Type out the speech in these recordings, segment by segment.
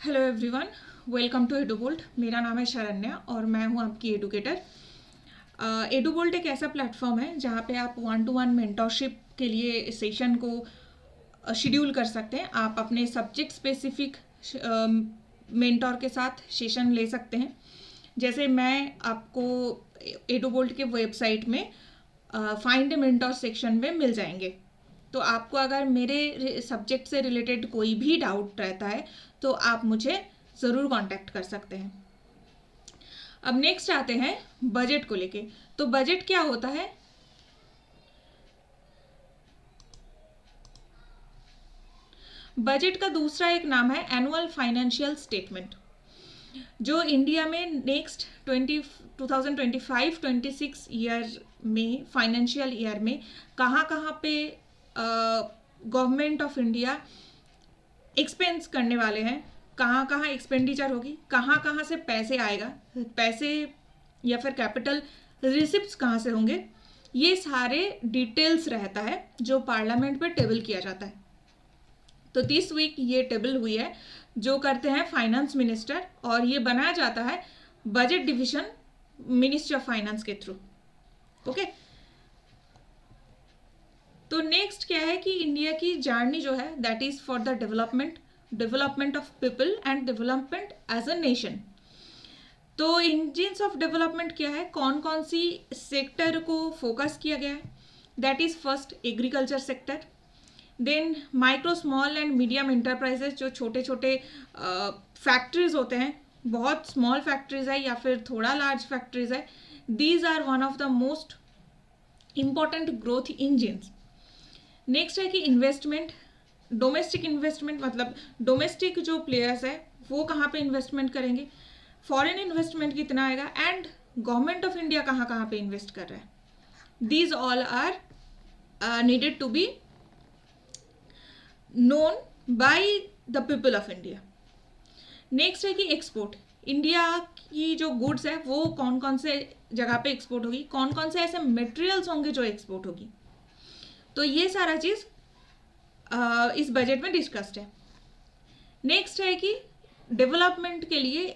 Hello everyone, welcome to Edubolt. मेरा नाम है शरण्या और मैं हूं आपकी एडुकेटर। एडुबोल्ट एक ऐसा प्लेटफॉर्म है जहां पे आप 1-to-1 मेंटरशिप के लिए सेशन को शेड्यूल कर सकते हैं। आप अपने सब्जेक्ट स्पेसिफिक मेंटोर के साथ सेशन ले सकते हैं। जैसे मैं आपको एडुबोल्ट के वेबसाइट में फाइंड ए मेंटोर सेक्शन में मिल जाएंगे। तो आपको अगर मेरे सब्जेक्ट से रिलेटेड कोई भी डाउट रहता है तो आप मुझे ज़रूर कांटेक्ट कर सकते हैं। अब नेक्स्ट आते हैं बजट को लेके। तो बजट क्या होता है? बजट का दूसरा एक नाम है एनुअल फाइनेंशियल स्टेटमेंट, जो इंडिया में नेक्स्ट 2025-26 ईयर में फाइनेंशियल ईयर में कहाँ पे गवर्नमेंट ऑफ इंडिया एक्सपेंस करने वाले हैं, कहाँ कहाँ एक्सपेंडिचर होगी, कहाँ कहाँ से पैसे आएगा, पैसे या फिर कैपिटल रिसिप्ट्स कहाँ से होंगे, ये सारे डिटेल्स रहता है जो पार्लियामेंट में टेबल किया जाता है। तो दिस वीक ये टेबल हुई है जो करते हैं फाइनेंस मिनिस्टर, और ये बनाया जाता है budget division ministry of finance के थ्रू। ओके, तो नेक्स्ट क्या है कि इंडिया की जर्नी जो है that is for the development of people and development as a nation. तो इंजिन्स ऑफ डेवलपमेंट क्या है, कौन कौन सी सेक्टर को फोकस किया गया है? That is first agriculture sector, then micro small and medium enterprises, जो छोटे छोटे फैक्ट्रीज होते हैं, बहुत स्मॉल फैक्ट्रीज है या फिर थोड़ा लार्ज फैक्ट्रीज है, these are one of the most important growth engines. Next है कि इन्वेस्टमेंट, डोमेस्टिक इन्वेस्टमेंट, मतलब डोमेस्टिक जो प्लेयर्स है वो कहाँ पे इन्वेस्टमेंट करेंगे, फॉरेन इन्वेस्टमेंट कितना आएगा, एंड गवर्नमेंट ऑफ इंडिया कहाँ कहाँ पे इन्वेस्ट कर रहा है। These all are needed to be known by the people of India. Next है कि एक्सपोर्ट, इंडिया की जो गुड्स है वो कौन कौन से जगह पे एक्सपोर्ट होगी, कौन कौन से ऐसे मटेरियल्स होंगे जो एक्सपोर्ट होगी। तो ये सारा चीज इस बजट में डिस्कस्ड है। नेक्स्ट है कि डेवलपमेंट के लिए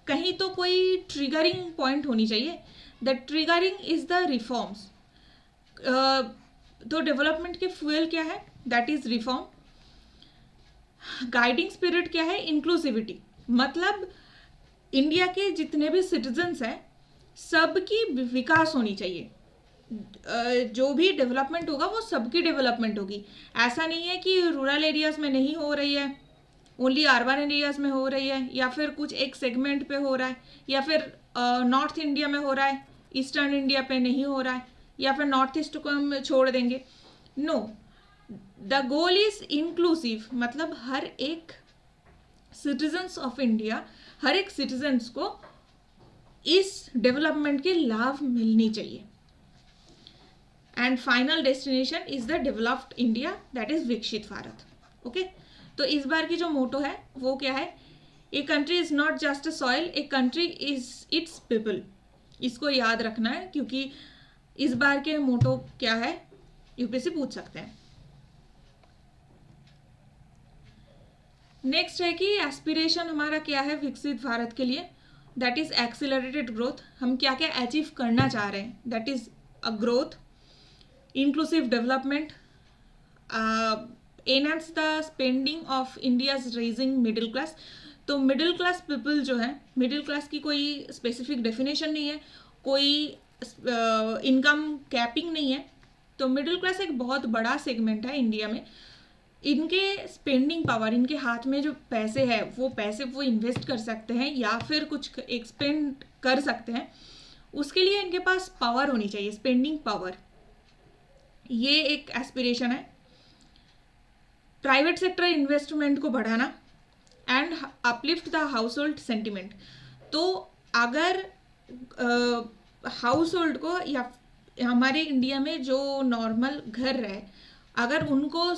कहीं तो कोई ट्रिगरिंग पॉइंट होनी चाहिए। The triggering is the reforms. तो डेवलपमेंट के फ्यूल क्या है, that is reform. Guiding spirit क्या है, इंक्लूसिविटी, मतलब इंडिया के जितने भी सिटीजन्स हैं सबकी विकास होनी चाहिए। जो भी डेवलपमेंट होगा वो सबकी डेवलपमेंट होगी। ऐसा नहीं है कि रूरल एरियाज में नहीं हो रही है, ओनली अर्बन एरियाज में हो रही है, या फिर कुछ एक सेगमेंट पे हो रहा है, या फिर नॉर्थ इंडिया में हो रहा है, ईस्टर्न इंडिया पे नहीं हो रहा है, या फिर नॉर्थ ईस्ट को हम छोड़ देंगे। No, the goal is inclusive, मतलब हर एक सिटीजन्स ऑफ इंडिया, हर एक सिटीजन्स को इस डेवलपमेंट के लाभ मिलनी चाहिए। And final destination is the developed India, that is विकसित भारत। ओके, तो इस बार की जो मोटो है वो क्या है, a country is not just a soil, a country is it's people. इसको याद रखना है क्योंकि इस बार के मोटो क्या है यूपीएससी पूछ सकते हैं। नेक्स्ट है कि एस्पिरेशन हमारा क्या है विकसित भारत के लिए, दैट इज एक्सिलरेटेड ग्रोथ। हम क्या क्या अचीव करना चाह रहे हैं, that is a growth, inclusive development, enhance the spending of India's raising middle class। तो मिडिल क्लास पीपल जो है, मिडिल क्लास की कोई स्पेसिफिक डेफिनेशन नहीं है, कोई इनकम कैपिंग नहीं है। तो मिडिल क्लास एक बहुत बड़ा सेगमेंट है इंडिया में। इनके स्पेंडिंग पावर, इनके हाथ में जो पैसे है वो पैसे वो इन्वेस्ट कर सकते हैं या फिर कुछ एक्सपेंड कर सकते हैं, उसके लिए इनके पास पावर होनी चाहिए, स्पेंडिंग पावर। ये एक एस्पिरेशन है। प्राइवेट सेक्टर इन्वेस्टमेंट को बढ़ाना and uplift the house hold sentiment. तो अगर हाउस होल्ड को या हमारे इंडिया में जो नॉर्मल घर है, अगर उनको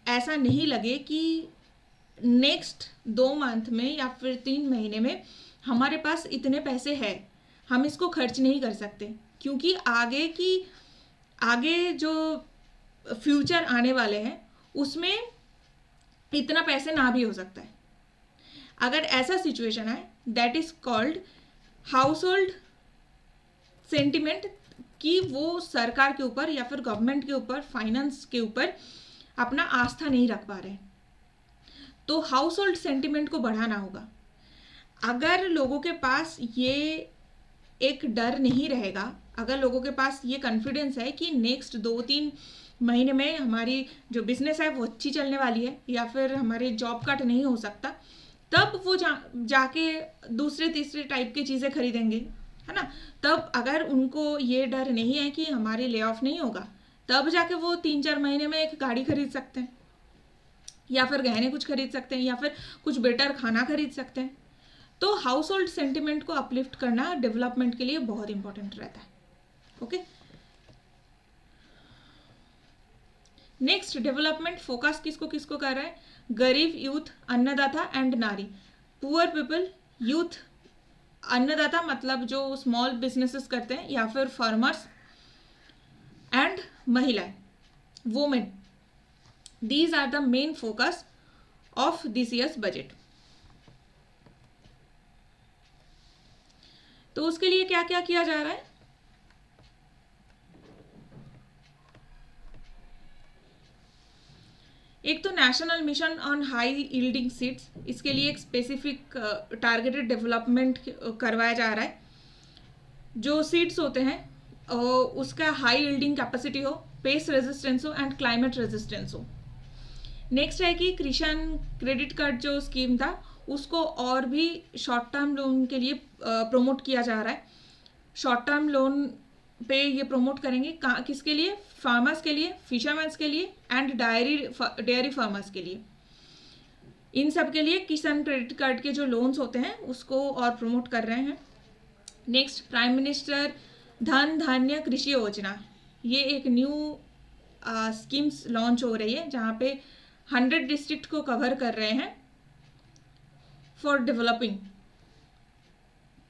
ऐसा नहीं लगे कि नेक्स्ट 2 मंथ में या फिर 3 महीने में हमारे पास इतने पैसे हैं, हम इसको खर्च नहीं कर सकते क्योंकि आगे जो फ्यूचर आने वाले हैं उसमें इतना पैसे ना भी हो सकता है। अगर ऐसा सिचुएशन है, that is called house hold sentiment, कि वो सरकार के ऊपर या फिर गवर्नमेंट के ऊपर, फाइनेंस के ऊपर अपना आस्था नहीं रख पा रहे, तो हाउस होल्ड सेंटिमेंट को बढ़ाना होगा। अगर लोगों के पास ये एक डर नहीं रहेगा, अगर लोगों के पास ये कॉन्फिडेंस है कि नेक्स्ट 2-3 महीने में हमारी जो बिजनेस है वो अच्छी चलने वाली है, या फिर हमारे जॉब कट नहीं हो सकता, तब वो जाके दूसरे तीसरे टाइप की चीज़ें खरीदेंगे, है ना। तब अगर उनको ये डर नहीं है कि हमारी ले ऑफ नहीं होगा, तब जाके वो 3-4 महीने में एक गाड़ी खरीद सकते हैं, या फिर गहने कुछ खरीद सकते हैं, या फिर कुछ बेटर खाना खरीद सकते हैं। तो हाउस होल्ड सेंटिमेंट को अपलिफ्ट करना डेवलपमेंट के लिए बहुत इंपॉर्टेंट रहता है। ओके, नेक्स्ट, डेवलपमेंट फोकस किसको किसको कर रहा है? गरीब, यूथ, अन्नदाता एंड नारी। पुअर पीपल, यूथ, अन्नदाता मतलब जो स्मॉल बिजनेसेस करते हैं, या फिर फार्मर्स, एंड महिलाएं, women. These are the main focus of this year's budget. तो उसके लिए क्या क्या किया जा रहा है? एक तो national mission on high yielding seeds, इसके लिए एक स्पेसिफिक टारगेटेड डेवलपमेंट करवाया जा रहा है। जो सीड्स होते हैं उसका हाई यील्डिंग कैपेसिटी हो, पेस्ट रेजिस्टेंस हो एंड क्लाइमेट रेजिस्टेंस हो। नेक्स्ट है कि किसान क्रेडिट कार्ड जो स्कीम था उसको और भी शॉर्ट टर्म लोन के लिए प्रमोट किया जा रहा है। शॉर्ट टर्म लोन पे ये प्रमोट करेंगे किसके लिए? फार्मर्स के लिए, फिशरमैन्स के लिए एंड डेयरी फार्मर्स के लिए। इन सब के लिए किसान क्रेडिट कार्ड के जो लोन्स होते हैं उसको और प्रमोट कर रहे हैं। नेक्स्ट, प्राइम मिनिस्टर धन धान्य कृषि योजना, ये एक न्यू स्कीम्स लॉन्च हो रही है जहाँ पे 100 डिस्ट्रिक्ट को कवर कर रहे हैं फॉर डेवलपिंग।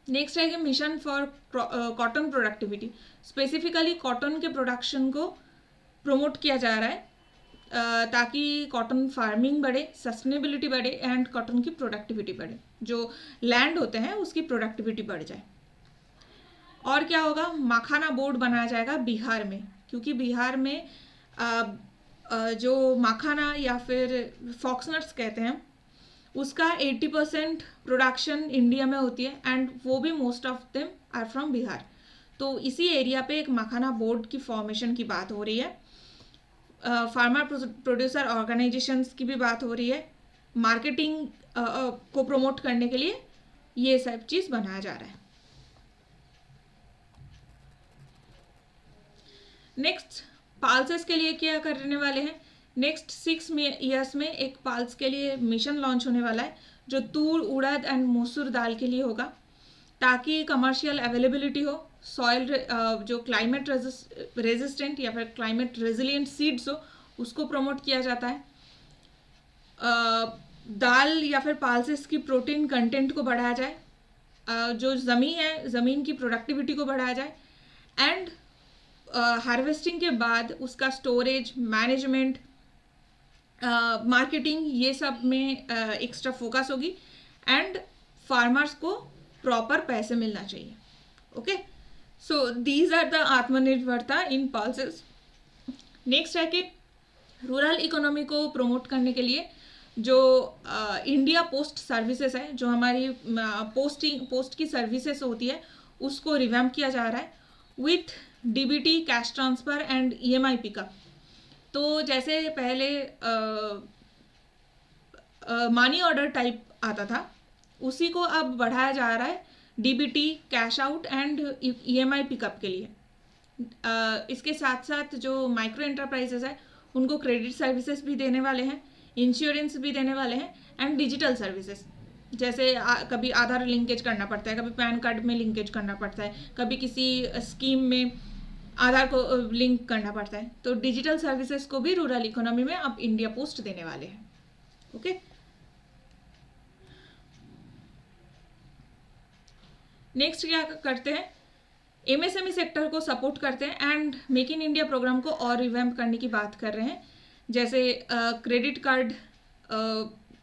नेक्स्ट है कि mission for cotton productivity, specifically cotton के प्रोडक्शन को प्रमोट किया जा रहा है ताकि कॉटन फार्मिंग बढ़े, सस्टेनेबिलिटी बढ़े एंड कॉटन की प्रोडक्टिविटी बढ़े, जो लैंड होते हैं उसकी प्रोडक्टिविटी बढ़ जाए। और क्या होगा? मखाना बोर्ड बनाया जाएगा बिहार में, क्योंकि बिहार में जो मखाना या फिर फॉक्सनट्स कहते हैं उसका 80% प्रोडक्शन इंडिया में होती है एंड वो भी most of them are from Bihar. तो इसी एरिया पे एक मखाना बोर्ड की फॉर्मेशन की बात हो रही है। फार्मर प्रोड्यूसर ऑर्गेनाइजेशंस की भी बात हो रही है। मार्केटिंग को प्रमोट करने के लिए ये सब चीज़ बनाया जा रहा है। नेक्स्ट, पाल्सेस के लिए क्या करने वाले हैं? नेक्स्ट 6 ईयर्स में एक पाल्स के लिए मिशन लॉन्च होने वाला है जो तूर, उड़द एंड मसूर दाल के लिए होगा, ताकि कमर्शियल अवेलेबिलिटी हो, सॉइल जो क्लाइमेट रेजिस्टेंट या फिर क्लाइमेट रेजिलिएंट सीड्स हो उसको प्रमोट किया जाता है। दाल या फिर पाल्सेस की प्रोटीन कंटेंट को बढ़ाया जाए, जो ज़मीन की प्रोडक्टिविटी को बढ़ाया जाए एंड हार्वेस्टिंग के बाद उसका स्टोरेज, मैनेजमेंट, मार्केटिंग, ये सब में एक्स्ट्रा फोकस होगी एंड फार्मर्स को प्रॉपर पैसे मिलना चाहिए। Okay, so these are the आत्मनिर्भरता इन पल्सेस। नेक्स्ट है कि रूरल इकोनॉमी को प्रमोट करने के लिए जो इंडिया पोस्ट सर्विसेज है, जो हमारी पोस्ट की सर्विसेज होती है उसको रिवैम्प किया जा रहा है with DBT, cash transfer and EMI pickup. तो जैसे पहले मनी ऑर्डर टाइप आता था, उसी को अब बढ़ाया जा रहा है DBT, cash out and EMI pickup के लिए। इसके साथ साथ जो माइक्रो एंटरप्राइजेस है उनको क्रेडिट सर्विसेज भी देने वाले हैं, इंश्योरेंस भी देने वाले हैं एंड डिजिटल सर्विसेज, जैसे कभी आधार लिंकेज करना पड़ता है, कभी पैन कार्ड में लिंकेज करना पड़ता है, कभी किसी स्कीम में आधार को लिंक करना पड़ता है। तो डिजिटल सर्विसेज को भी रूरल इकोनॉमी में अब इंडिया पोस्ट देने वाले हैं। ओके, नेक्स्ट क्या करते हैं? MSME सेक्टर को सपोर्ट करते हैं and make in India programme को और रिवैम्प करने की बात कर रहे हैं। जैसे क्रेडिट कार्ड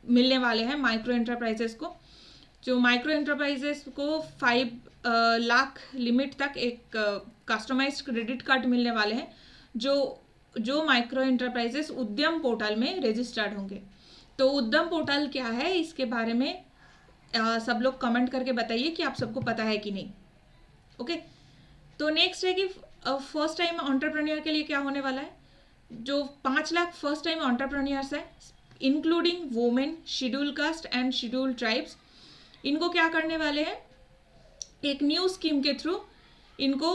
मिलने वाले हैं माइक्रो एंटरप्राइजेस को। जो माइक्रो एंटरप्राइजेस को 5 लाख लिमिट तक एक कस्टमाइज्ड क्रेडिट कार्ड मिलने वाले हैं, जो माइक्रो एंटरप्राइजेस उद्यम पोर्टल में रजिस्टर्ड होंगे। तो उद्यम पोर्टल क्या है, इसके बारे में सब लोग कमेंट करके बताइए कि आप सबको पता है कि नहीं। ओके, तो नेक्स्ट है कि फर्स्ट टाइम एंटरप्रेन्योर के लिए क्या होने वाला है। जो 5 लाख फर्स्ट टाइम एंटरप्रेन्योर्स है, including women, schedule caste and schedule tribes, इनको क्या करने वाले हैं, एक न्यू स्कीम के थ्रू इनको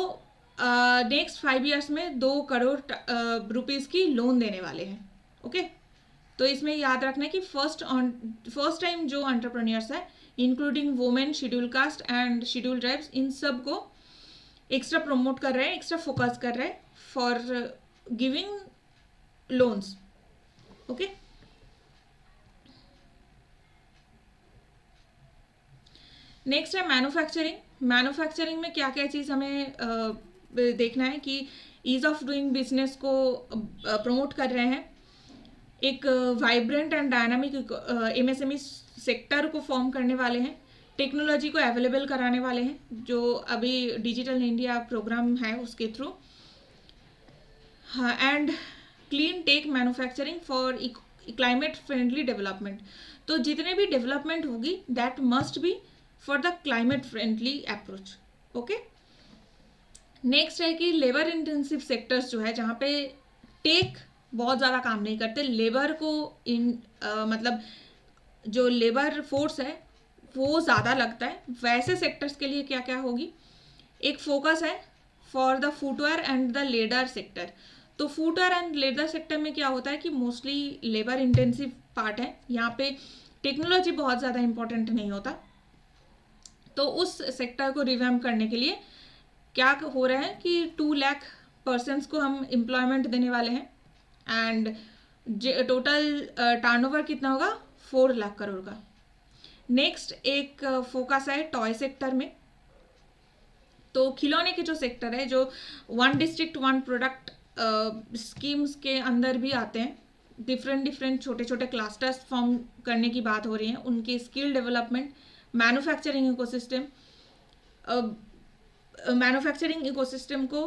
नेक्स्ट 5 ईयर्स में 2 करोड़ रुपीज़ की लोन देने वाले हैं। ओके, तो इसमें याद रखना है कि फर्स्ट टाइम जो एंटरप्रेन्योर्स है, including women, schedule caste and schedule tribes, इन सब को एक्स्ट्रा प्रमोट कर रहे हैं, एक्स्ट्रा फोकस कर रहे हैं for giving loans. Okay, next है मैन्युफैक्चरिंग। मैन्युफैक्चरिंग में क्या क्या चीज़ हमें देखना है कि ईज ऑफ डूइंग बिजनेस को प्रमोट कर रहे हैं, एक vibrant and dynamic MSME sector को फॉर्म करने वाले हैं, टेक्नोलॉजी को अवेलेबल कराने वाले हैं, जो अभी डिजिटल इंडिया प्रोग्राम है उसके थ्रू, हाँ, and clean tech manufacturing for climate friendly development. तो जितने भी डेवलपमेंट होगी that must be for the climate friendly approach. Okay, next है कि लेबर इंटेंसिव सेक्टर्स जो है, जहाँ पे टेक बहुत ज़्यादा काम नहीं करते, लेबर को मतलब जो लेबर फोर्स है वो ज़्यादा लगता है, वैसे सेक्टर्स के लिए क्या क्या होगी, एक फोकस है for the footwear and the leather sector. तो फुटवेयर एंड लेदर सेक्टर में क्या होता है कि मोस्टली लेबर इंटेंसिव पार्ट है, यहाँ पे टेक्नोलॉजी बहुत ज़्यादा इंपॉर्टेंट नहीं होता। तो उस सेक्टर को रिवैम्प करने के लिए क्या हो रहा है कि 2 लाख पर्सन्स को हम एम्प्लॉयमेंट देने वाले हैं, एंड टोटल टर्नओवर कितना होगा, 4 लाख करोड़ का। नेक्स्ट एक फोकस है टॉय सेक्टर में। तो खिलौने के जो सेक्टर है, जो 1 डिस्ट्रिक्ट 1 प्रोडक्ट स्कीम्स के अंदर भी आते हैं, डिफरेंट छोटे छोटे क्लस्टर्स फॉर्म करने की बात हो रही है, उनके skill development, manufacturing ecosystem, manufacturing ecosystem को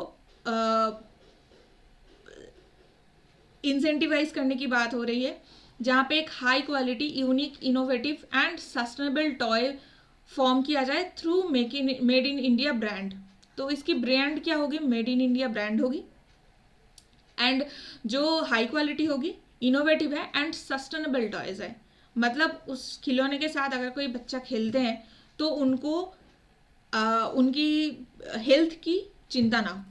इंसेंटिवाइज करने की बात हो रही है, जहाँ पे एक high quality, unique, innovative and sustainable toy form किया जाए through made in India brand. तो इसकी ब्रांड क्या होगी, मेड इन इंडिया ब्रांड होगी, एंड जो हाई क्वालिटी होगी, इनोवेटिव है एंड सस्टेनेबल टॉयज है। मतलब उस खिलौने के साथ अगर कोई बच्चा खेलते हैं तो उनको उनकी हेल्थ की चिंता ना हो,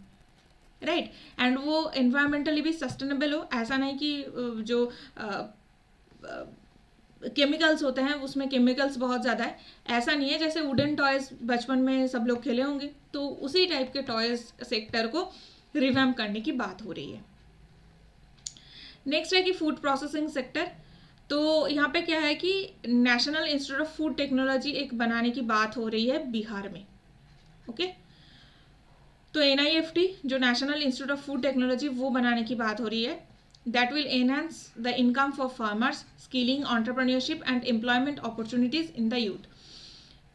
राइट, एंड वो एनवायरमेंटली भी सस्टेनेबल हो। ऐसा नहीं कि जो केमिकल्स होते हैं उसमें केमिकल्स बहुत ज़्यादा है, ऐसा नहीं है। जैसे वुडन टॉयज बचपन में सब लोग खेले होंगे, तो उसी टाइप के टॉयज सेक्टर को रिवैम्प करने की बात हो रही है। नेक्स्ट है कि फूड प्रोसेसिंग सेक्टर। तो यहाँ पे क्या है कि national institute of food technology एक बनाने की बात हो रही है बिहार में। ओके, तो NIFT जो national institute of food technology वो बनाने की बात हो रही है, that will enhance the income for farmers, skilling, entrepreneurship and employment opportunities in the youth.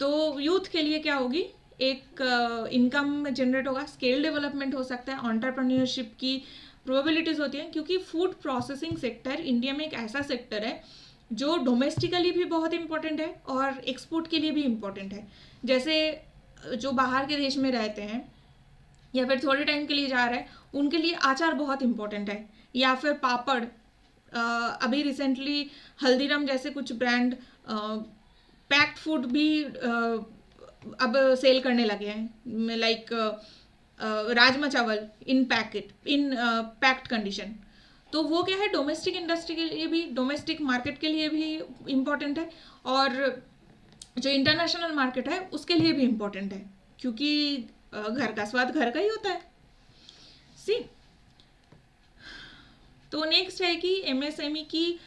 तो यूथ के लिए क्या होगी, एक इनकम जनरेट होगा, स्किल डेवलपमेंट हो सकता है, एंटरप्रेन्योरशिप की प्रोबेबिलिटीज़ होती हैं, क्योंकि फूड प्रोसेसिंग सेक्टर इंडिया में एक ऐसा सेक्टर है जो डोमेस्टिकली भी बहुत इंपॉर्टेंट है और एक्सपोर्ट के लिए भी इम्पॉर्टेंट है। जैसे जो बाहर के देश में रहते हैं या फिर थोड़े टाइम के लिए जा रहे हैं, उनके लिए अचार बहुत इंपॉर्टेंट है, या फिर पापड़। अभी रिसेंटली हल्दीराम जैसे कुछ ब्रांड पैक्ड फूड भी अब सेल करने लगे हैं, लाइक राजमा चावल इन पैक्ड कंडीशन। तो वो क्या है, डोमेस्टिक इंडस्ट्री के लिए भी, डोमेस्टिक मार्केट के लिए भी इम्पॉर्टेंट है, और जो इंटरनेशनल मार्केट है उसके लिए भी इम्पॉर्टेंट है, क्योंकि घर का स्वाद घर का ही होता है। सी, तो नेक्स्ट है कि MSME की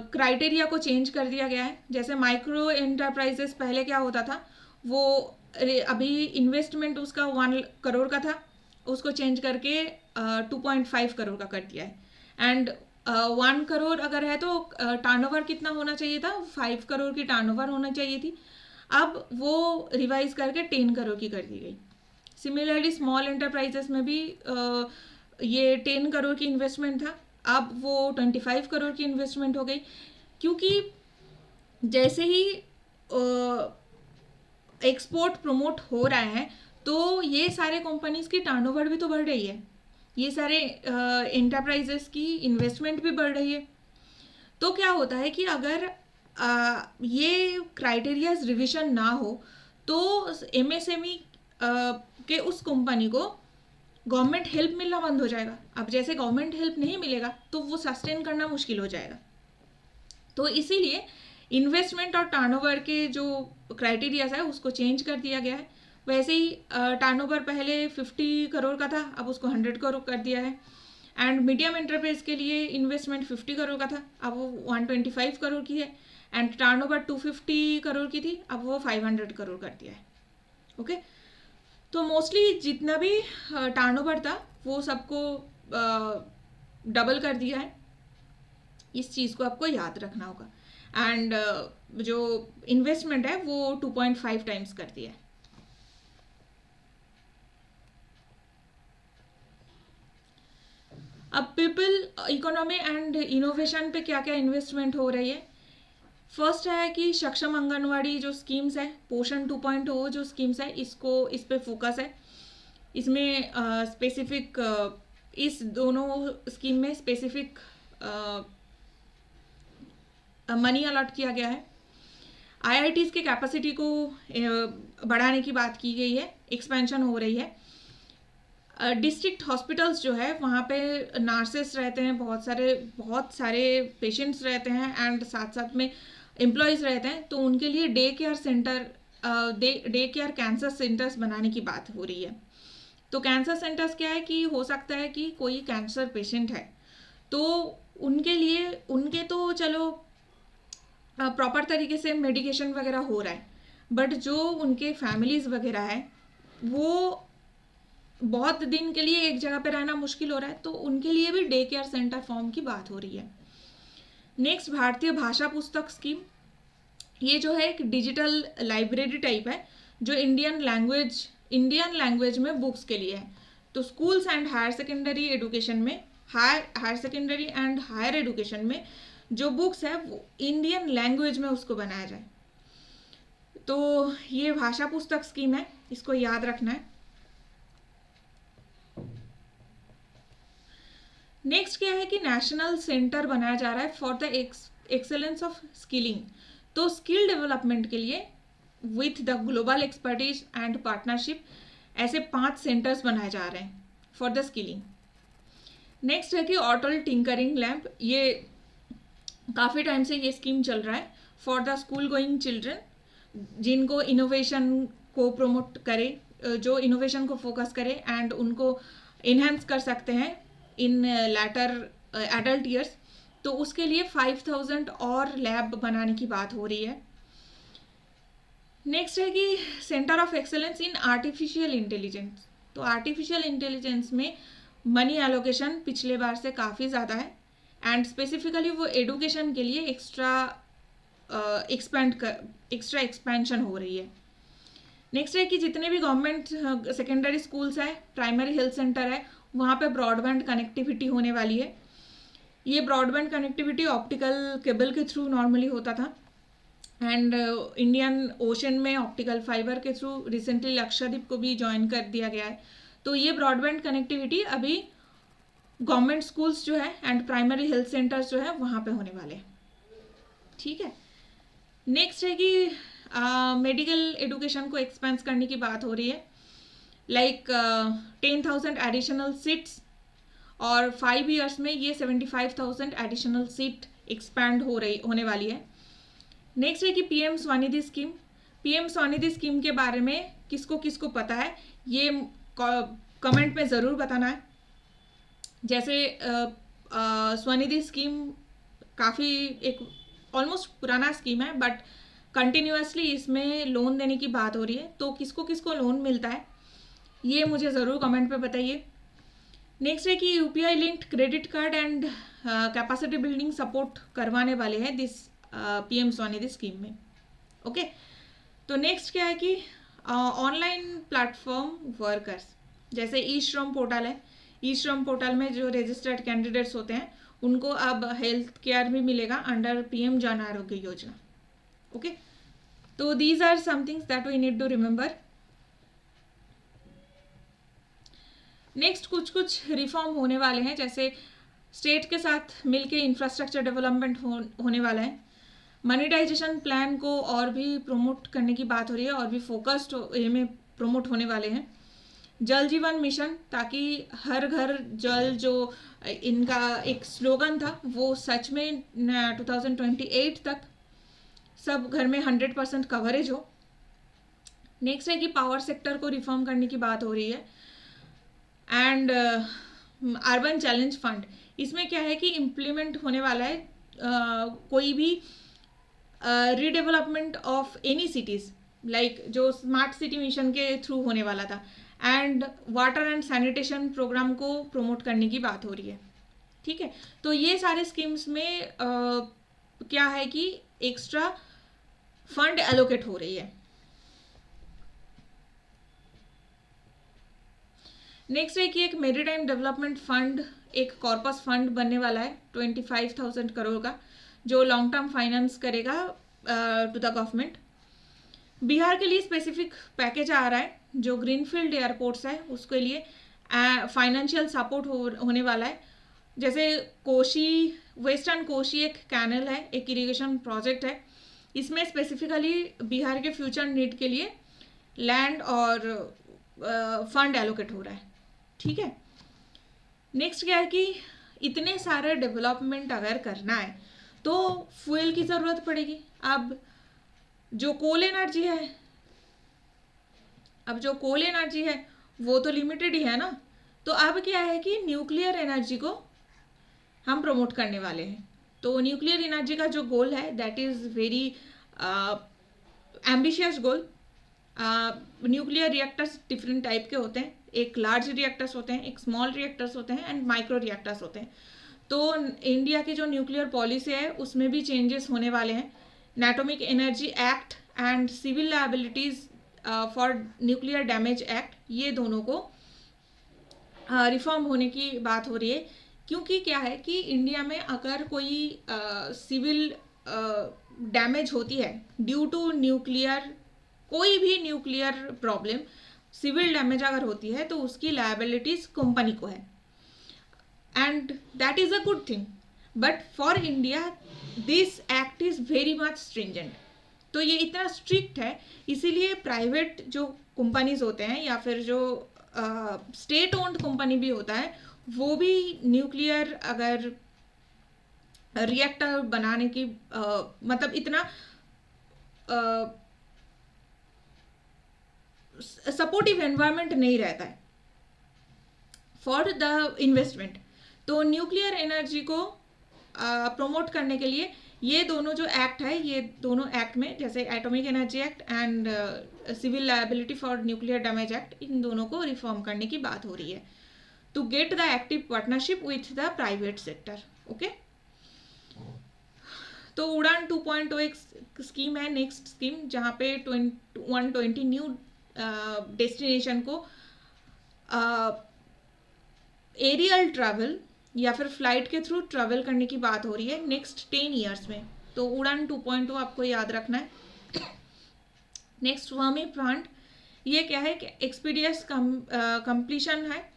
क्राइटेरिया को चेंज कर दिया गया है। जैसे माइक्रो एंटरप्राइजेस पहले क्या होता था, वो अभी इन्वेस्टमेंट उसका 1 करोड़ का था, उसको चेंज करके 2.5 करोड़ का कर दिया है, एंड 1 करोड़ अगर है तो टर्नओवर कितना होना चाहिए था, 5 करोड़ की टर्नओवर होना चाहिए थी। अब वो रिवाइज करके 10 करोड़ की कर दी गई। सिमिलरली स्मॉल एंटरप्राइजेस में भी ये 10 करोड़ की इन्वेस्टमेंट था, अब वो 25 करोड़ की इन्वेस्टमेंट हो गई, क्योंकि जैसे ही एक्सपोर्ट प्रमोट हो रहा है तो ये सारे कंपनीज की टर्नओवर भी तो बढ़ रही है, ये सारे एंटरप्राइजेस की इन्वेस्टमेंट भी बढ़ रही है। तो क्या होता है कि अगर ये क्राइटेरियाज रिविजन ना हो तो एमएसएमई के उस कंपनी को गवर्नमेंट हेल्प मिलना बंद हो जाएगा। अब जैसे गवर्नमेंट हेल्प नहीं मिलेगा तो वो सस्टेन करना मुश्किल हो जाएगा। तो इसीलिए इन्वेस्टमेंट और टर्नओवर के जो क्राइटेरियाज है उसको चेंज कर दिया गया है। वैसे ही टर्नओवर पहले 50 करोड़ का था, अब उसको 100 करोड़ कर दिया है। एंड मीडियम एंटरप्राइज के लिए इन्वेस्टमेंट 50 करोड़ का था, अब वो 125 करोड़ की है। एंड टर्नओवर 250 करोड़ की थी, अब वो 500 करोड़ कर दिया है। ओके, तो मोस्टली जितना भी टर्नओवर था वो सबको डबल कर दिया है। इस चीज़ को आपको याद रखना होगा। एंड जो इन्वेस्टमेंट है वो 2.5 टाइम्स कर दिया है। अब पीपल इकोनॉमी एंड इनोवेशन पे क्या क्या इन्वेस्टमेंट हो रही है। फर्स्ट है कि सक्षम आंगनवाड़ी जो स्कीम्स है, पोषण 2.0 जो स्कीम्स है, इसको इस पे फोकस है। इसमें स्पेसिफिक इस दोनों स्कीम में स्पेसिफिक मनी अलॉट किया गया है। आईआईटीज़ के कैपेसिटी को बढ़ाने की बात की गई है, एक्सपेंशन हो रही है। डिस्ट्रिक्ट हॉस्पिटल्स जो है वहाँ पे नर्सेस रहते हैं, बहुत सारे पेशेंट्स रहते हैं एंड साथ साथ में एम्प्लॉयज़ रहते हैं, तो उनके लिए day care centre, day care cancer centres बनाने की बात हो रही है। तो कैंसर सेंटर्स क्या है कि हो सकता है कि कोई कैंसर पेशेंट है तो उनके लिए, उनके तो चलो प्रॉपर तरीके से मेडिकेशन वगैरह हो रहा है, बट जो उनके फैमिलीज़ वगैरह है वो बहुत दिन के लिए एक जगह पे रहना मुश्किल हो रहा है, तो उनके लिए भी डे केयर सेंटर फॉर्म की बात हो रही है। नेक्स्ट, भारतीय भाषा पुस्तक स्कीम। ये जो है एक डिजिटल लाइब्रेरी टाइप है जो इंडियन लैंग्वेज में बुक्स के लिए है। तो schools and higher secondary education में, higher secondary and higher education में जो बुक्स है वो इंडियन लैंग्वेज में उसको बनाया जाए। तो ये भाषा पुस्तक स्कीम है, इसको याद रखना है। नेक्स्ट क्या है कि नेशनल सेंटर बनाया जा रहा है for the excellence of skilling. तो स्किल डेवलपमेंट के लिए with the global expertise and partnership ऐसे 5 सेंटर्स बनाए जा रहे हैं फॉर द स्किलिंग। नेक्स्ट है कि ऑटल टिंकरिंग लैब, ये काफ़ी टाइम से ये स्कीम चल रहा है for the school going children, जिनको इनोवेशन को प्रमोट करे, जो इनोवेशन को फोकस करे एंड उनको इन्हेंस कर सकते हैं इन लैटर एडल्ट ईयर्स। तो उसके लिए 5000 और लैब बनाने की बात हो रही है। नेक्स्ट है कि centre of excellence in artificial intelligence. तो आर्टिफिशियल इंटेलिजेंस में मनी एलोकेशन पिछले बार से काफ़ी ज़्यादा है एंड स्पेसिफिकली वो एडुकेशन के लिए एक्स्ट्रा एक्सपेंशन हो रही है। नेक्स्ट है कि जितने भी गवर्नमेंट सेकेंडरी स्कूल्स हैं, प्राइमरी हेल्थ सेंटर है, वहाँ पे ब्रॉडबैंड कनेक्टिविटी होने वाली है। ये ब्रॉडबैंड कनेक्टिविटी ऑप्टिकल केबल के थ्रू नॉर्मली होता था एंड इंडियन ओशन में ऑप्टिकल फाइबर के थ्रू रिसेंटली लक्षद्वीप को भी ज्वाइन कर दिया गया है। तो ये ब्रॉडबैंड कनेक्टिविटी अभी गवर्नमेंट स्कूल्स जो है एंड प्राइमरी हेल्थ सेंटर्स जो है वहाँ पे होने वाले हैं। ठीक है। नेक्स्ट है कि मेडिकल एडुकेशन को एक्सपेंस करने की बात हो रही है, लाइक 10,000 एडिशनल सीट्स और 5 ईयर्स में ये 75,000 एडिशनल सीट एक्सपैंड होने वाली है। नेक्स्ट है कि PM Svanidhi scheme. PM Svanidhi scheme के बारे में किसको किसको पता है ये कमेंट में ज़रूर बताना है। जैसे स्वनिधि स्कीम काफ़ी एक ऑलमोस्ट पुराना स्कीम है, बट कंटिन्यूसली इसमें लोन देने की बात हो रही है, तो किसको किसको लोन मिलता है ये मुझे ज़रूर कमेंट पे बताइए। नेक्स्ट है कि UPI linked credit card and capacity building support करवाने वाले हैं दिस पीएम स्वनिधि स्कीम में। ओके, तो नेक्स्ट क्या है कि ऑनलाइन प्लेटफॉर्म वर्कर्स, जैसे ई श्रम पोर्टल है, ई श्रम पोर्टल में जो रजिस्टर्ड कैंडिडेट्स होते हैं उनको अब हेल्थ केयर भी मिलेगा under PM Jan Arogya Yojana. Okay, तो these are somethings that we need to remember. Next कुछ रिफॉर्म होने वाले हैं, जैसे स्टेट के साथ मिलके इंफ्रास्ट्रक्चर डेवलपमेंट होने वाला है। मनीटाइजेशन प्लान को और भी प्रमोट करने की बात हो रही है और भी फोकस्ड वे में प्रमोट होने वाले हैं। जल जीवन मिशन, ताकि हर घर जल जो इनका एक स्लोगन था वो सच में 2028 तक सब घर में 100% कवरेज हो। नेक्स्ट है कि पावर सेक्टर को रिफॉर्म करने की बात हो रही है। एंड अर्बन चैलेंज फंड, इसमें क्या है कि इम्प्लीमेंट होने वाला है कोई भी redevelopment of any cities, like जो स्मार्ट सिटी मिशन के थ्रू होने वाला था, and water and sanitation programme को प्रमोट करने की बात हो रही है। ठीक है, तो ये सारे स्कीम्स में क्या है कि एक्स्ट्रा फंड एलोकेट हो रही है। नेक्स्ट है कि एक मेरीटाइम डेवलपमेंट फंड, एक कॉर्पस फंड बनने वाला है 25,000 करोड़ का, जो लॉन्ग टर्म फाइनेंस करेगा टू द गवर्नमेंट। बिहार के लिए स्पेसिफिक पैकेज आ रहा है, जो ग्रीनफील्ड एयरपोर्ट्स है उसके लिए फाइनेंशियल सपोर्ट होने वाला है। जैसे कोशी, वेस्टर्न कोशी एक कैनल है, एक इरिगेशन प्रोजेक्ट है, इसमें स्पेसिफिकली बिहार के फ्यूचर नीड के लिए लैंड और फंड एलोकेट हो रहा है। ठीक है, नेक्स्ट क्या है कि इतने सारे डेवलपमेंट अगर करना है तो फ्यूल की ज़रूरत पड़ेगी। अब जो कोल एनर्जी है वो तो लिमिटेड ही है ना, तो अब क्या है कि न्यूक्लियर एनर्जी को हम प्रमोट करने वाले हैं। तो न्यूक्लियर एनर्जी का जो गोल है that is very ambitious goal. Nuclear reactors different type के होते हैं, एक लार्ज रिएक्टर्स होते हैं, एक स्मॉल रिएक्टर्स होते हैं, एंड माइक्रो रिएक्टर्स होते हैं। तो इंडिया की जो न्यूक्लियर पॉलिसी है उसमें भी चेंजेस होने वाले हैं। Atomic energy act and civil liabilities for nuclear damage act, ये दोनों को रिफॉर्म होने की बात हो रही है। क्योंकि क्या है कि इंडिया में अगर कोई सिविल डैमेज होती है ड्यू टू न्यूक्लियर, कोई भी न्यूक्लियर प्रॉब्लम, सिविल डैमेज अगर होती है तो उसकी लायबिलिटीज कंपनी को है, and that is a good thing. But for India this act is very much stringent. तो ये इतना स्ट्रिक्ट है, इसीलिए प्राइवेट जो कंपनीज होते हैं या फिर जो स्टेट ओन्ड कंपनी भी होता है वो भी न्यूक्लियर अगर रिएक्टर बनाने की मतलब इतना सपोर्टिव एनवायरनमेंट नहीं रहता है फॉर द इन्वेस्टमेंट। तो न्यूक्लियर एनर्जी को प्रमोट करने के लिए ये दोनों जो एक्ट है, ये दोनों एक्ट में जैसे atomic energy act and civil liability for nuclear damage act, इन दोनों को रिफॉर्म करने की बात हो रही है to get the active partnership with the private sector. Okay, तो उड़ान 2.0 एक स्कीम है, नेक्स्ट स्कीम, जहाँ पे 120 न्यू डेस्टिनेशन को एरियल ट्रैवल या फिर फ्लाइट के थ्रू ट्रैवल करने की बात हो रही है नेक्स्ट 10 ईयर्स में। तो उड़ान 2.0 आपको याद रखना है। नेक्स्ट वर्मी प्लांट, ये क्या है कि एक्सपीडियस कंप्लीशन है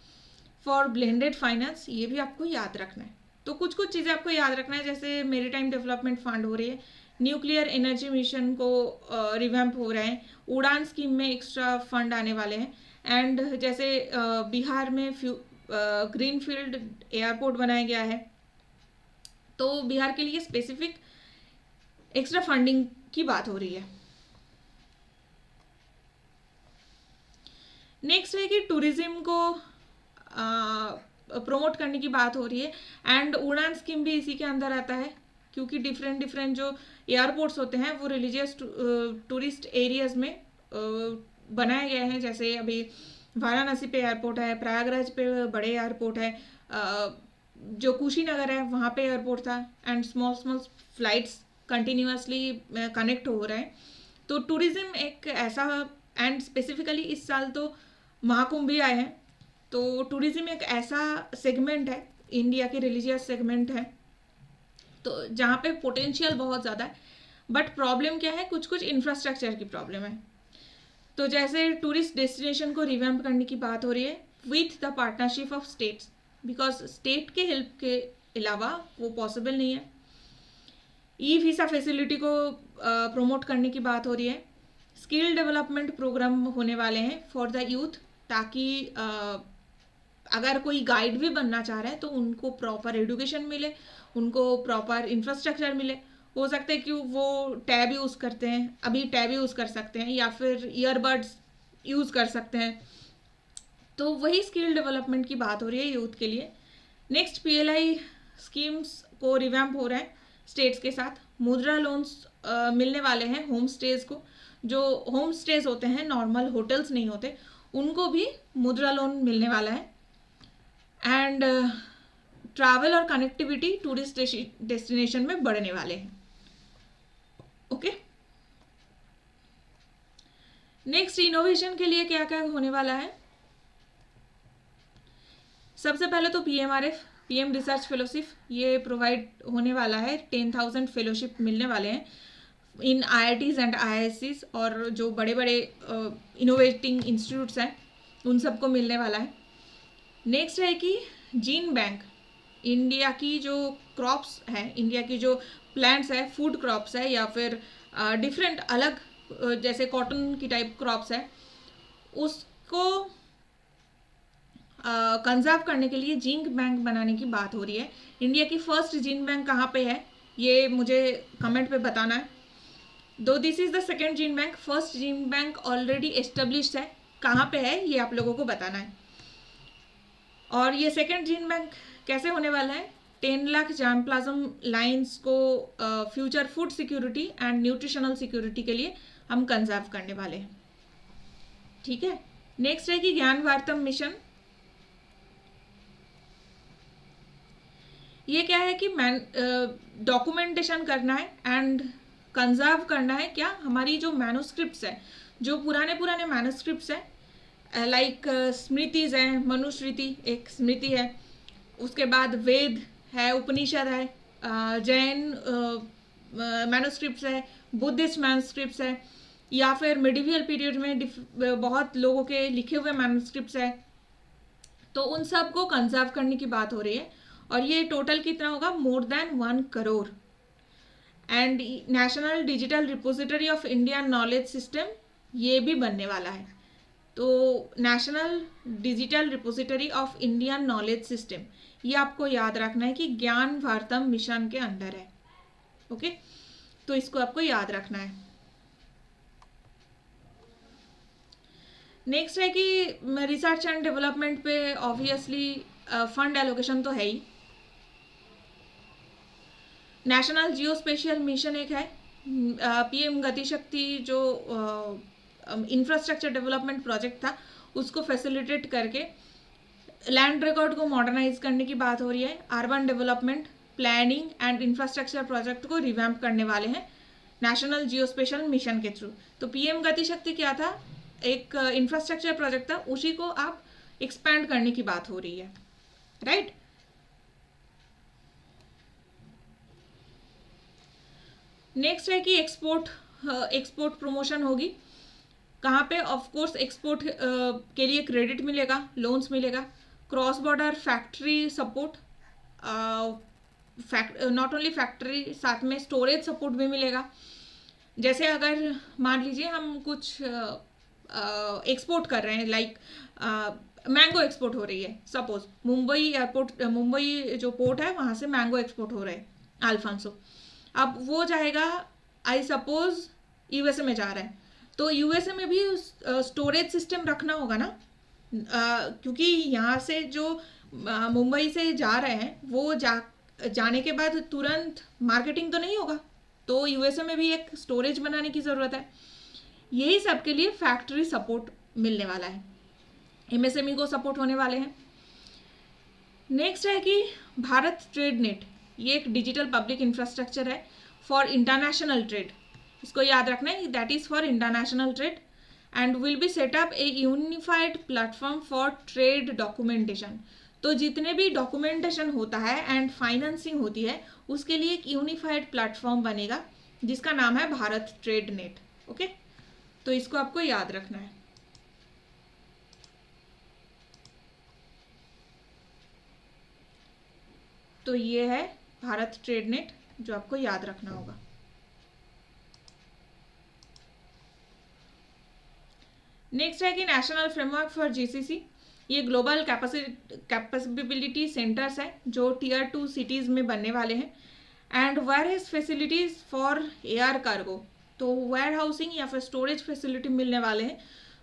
फॉर ब्लेंडेड फाइनेंस, ये भी आपको याद रखना है। तो कुछ चीज़ें आपको याद रखना है, जैसे मेरीटाइम डेवलपमेंट फंड हो रही है, न्यूक्लियर एनर्जी मिशन को रिवैम्प हो रहे हैं, उड़ान स्कीम में एक्स्ट्रा फंड आने वाले हैं, एंड जैसे बिहार में ग्रीनफील्ड एयरपोर्ट बनाया गया है, तो बिहार के लिए स्पेसिफिक एक्स्ट्रा फंडिंग की बात हो रही है। नेक्स्ट है कि टूरिज्म को प्रमोट करने की बात हो रही है, एंड उड़ान स्कीम भी इसी के अंदर आता है, क्योंकि डिफरेंट जो एयरपोर्ट्स होते हैं वो रिलीजियस टूरिस्ट एरियाज में बनाए गए हैं। जैसे अभी वाराणसी पे एयरपोर्ट है, प्रयागराज पे बड़े एयरपोर्ट है, जो कुशीनगर है वहाँ पे एयरपोर्ट था, and small small flights continuously connect हो रहे हैं. तो टूरिज्म एक ऐसा, एंड स्पेसिफिकली इस साल तो महाकुंभ भी आए हैं, तो टूरिज्म एक ऐसा सेगमेंट है, इंडिया की रिलीजियस सेगमेंट है, तो जहाँ पे पोटेंशियल बहुत ज़्यादा है. बट प्रॉब्लम क्या है, कुछ कुछ इंफ्रास्ट्रक्चर की प्रॉब्लम है. तो जैसे टूरिस्ट डेस्टिनेशन को रिवैम्प करने की बात हो रही है with the partnership of states, because state के हेल्प के अलावा वो पॉसिबल नहीं है. ई वीज़ा फैसिलिटी को प्रमोट करने की बात हो रही है. स्किल डेवलपमेंट प्रोग्राम होने वाले हैं फॉर द यूथ, ताकि अगर कोई गाइड भी बनना चाह रहे हैं तो उनको प्रॉपर एजुकेशन मिले, उनको प्रॉपर इंफ्रास्ट्रक्चर मिले. हो सकता है कि वो टैब यूज़ करते हैं, अभी टैब यूज़ कर सकते हैं, या फिर ईयरबड्स यूज़ कर सकते हैं. तो वही स्किल डेवलपमेंट की बात हो रही है यूथ के लिए. नेक्स्ट, पीएलआई स्कीम्स को रिवैम्प हो रहा है स्टेट्स के साथ. मुद्रा लोन्स मिलने वाले हैं होम स्टेज को. जो होम स्टेज होते हैं, नॉर्मल होटल्स नहीं होते, उनको भी मुद्रा लोन मिलने वाला है. एंड ट्रैवल और कनेक्टिविटी टूरिस्ट डेस्टिनेशन में बढ़ने वाले हैं. ओके, नेक्स्ट, इनोवेशन के लिए क्या क्या होने वाला है. सबसे पहले तो पीएमआरएफ, पीएम रिसर्च फेलोशिप, ये प्रोवाइड होने वाला है. 10,000 फेलोशिप मिलने वाले हैं इन आईआईटीज एंड आईआईएससीज, और जो बड़े बड़े इनोवेटिंग इंस्टीट्यूट्स हैं उन सबको मिलने वाला है. नेक्स्ट है कि जीन बैंक, इंडिया की जो क्रॉप्स है, इंडिया की जो प्लांट्स है, फूड क्रॉप्स है, या फिर डिफरेंट अलग जैसे कॉटन की टाइप क्रॉप्स है, उसको कंजर्व करने के लिए जीन बैंक बनाने की बात हो रही है. इंडिया की फर्स्ट जीन बैंक कहाँ पे है, ये मुझे कमेंट पे बताना है. दो this is the second gene bank, first gene bank already established है, कहाँ पे है ये आप लोगों को बताना है. और ये सेकेंड जीन बैंक कैसे होने वाला है, 10 लाख जर्मप्लाज्म लाइन्स को future food security and nutritional security के लिए हम कंजर्व करने वाले हैं. ठीक है. नेक्स्ट है कि ज्ञान वार्तम मिशन. ये क्या है कि डॉक्यूमेंटेशन करना है एंड कंजर्व करना है. क्या, हमारी जो मैन्युस्क्रिप्ट्स है, जो पुराने पुराने मैन्युस्क्रिप्ट्स है, लाइक स्मृतिज है, मनुस्मृति एक स्मृति है, उसके बाद वेद है, उपनिषद है, जैन मैन्युस्क्रिप्ट्स है, बुद्धिस्ट मैन्युस्क्रिप्ट्स है, या फिर मिडिवियल पीरियड में बहुत लोगों के लिखे हुए मैन्युस्क्रिप्ट्स है. तो उन सब को कंजर्व करने की बात हो रही है. और ये टोटल कितना होगा, more than 1 crore. And national digital repository of India knowledge system, ये भी बनने वाला है. तो national digital repository of Indian knowledge system, ये आपको याद रखना है कि ज्ञान भारतम मिशन के अंदर है. ओके, तो इसको आपको याद रखना है. नेक्स्ट है कि रिसर्च एंड डेवलपमेंट पे ऑब्वियसली फंड एलोकेशन तो है ही. नेशनल जियो स्पेशियल मिशन एक है, पीएम गतिशक्ति जो इंफ्रास्ट्रक्चर डेवलपमेंट प्रोजेक्ट था, उसको फैसिलिटेट करके लैंड रिकॉर्ड को मॉडर्नाइज करने की बात हो रही है. Urban development planning and infrastructure project को रिवैम्प करने वाले हैं नेशनल जियो स्पेशल मिशन के थ्रू. तो पीएम गतिशक्ति क्या था, एक इंफ्रास्ट्रक्चर प्रोजेक्ट था, उसी को आप एक्सपैंड करने की बात हो रही है. राइट. नेक्स्ट है कि एक्सपोर्ट प्रमोशन होगी. कहाँ पे, ऑफ कोर्स एक्सपोर्ट के लिए क्रेडिट मिलेगा, लोन्स मिलेगा, cross border factory support, not only factory, साथ में स्टोरेज सपोर्ट भी मिलेगा. जैसे अगर मान लीजिए हम कुछ एक्सपोर्ट कर रहे हैं, लाइक मैंगो एक्सपोर्ट हो रही है, सपोज मुंबई जो पोर्ट है वहाँ से मैंगो एक्सपोर्ट हो रहा है, अल्फांसो. अब वो जाएगा, आई सपोज यूएसए में जा रहा है, तो यूएसए में भी स्टोरेज सिस्टम रखना होगा ना, क्योंकि यहाँ से जो मुंबई से जा रहे हैं वो जाने के बाद तुरंत मार्केटिंग तो नहीं होगा, तो यूएसए में भी एक स्टोरेज बनाने की ज़रूरत है. यही सब के लिए फैक्ट्री सपोर्ट मिलने वाला है. एमएसएमई को सपोर्ट होने वाले हैं। नेक्स्ट है कि भारत ट्रेड नेट, ये एक डिजिटल पब्लिक इंफ्रास्ट्रक्चर है फॉर इंटरनेशनल ट्रेड। इसको याद रखना है, that is for international trade and will be set up A unified platform for trade documentation. तो जितने भी डॉक्यूमेंटेशन होता है एंड फाइनेंसिंग होती है उसके लिए एक यूनिफाइड प्लेटफॉर्म बनेगा जिसका नाम है भारत ट्रेड नेट। ओके, तो इसको आपको याद रखना है। तो ये है भारत ट्रेड नेट जो आपको याद रखना होगा। नेक्स्ट है कि नेशनल फ्रेमवर्क फॉर जीसीसी, ये ग्लोबल कैपेसिबिलिटी सेंटर्स है जो टियर 2 सिटीज़ में बनने वाले हैं and warehouse facilities for air cargo. तो वेयर हाउसिंग या फिर स्टोरेज फैसिलिटी मिलने वाले हैं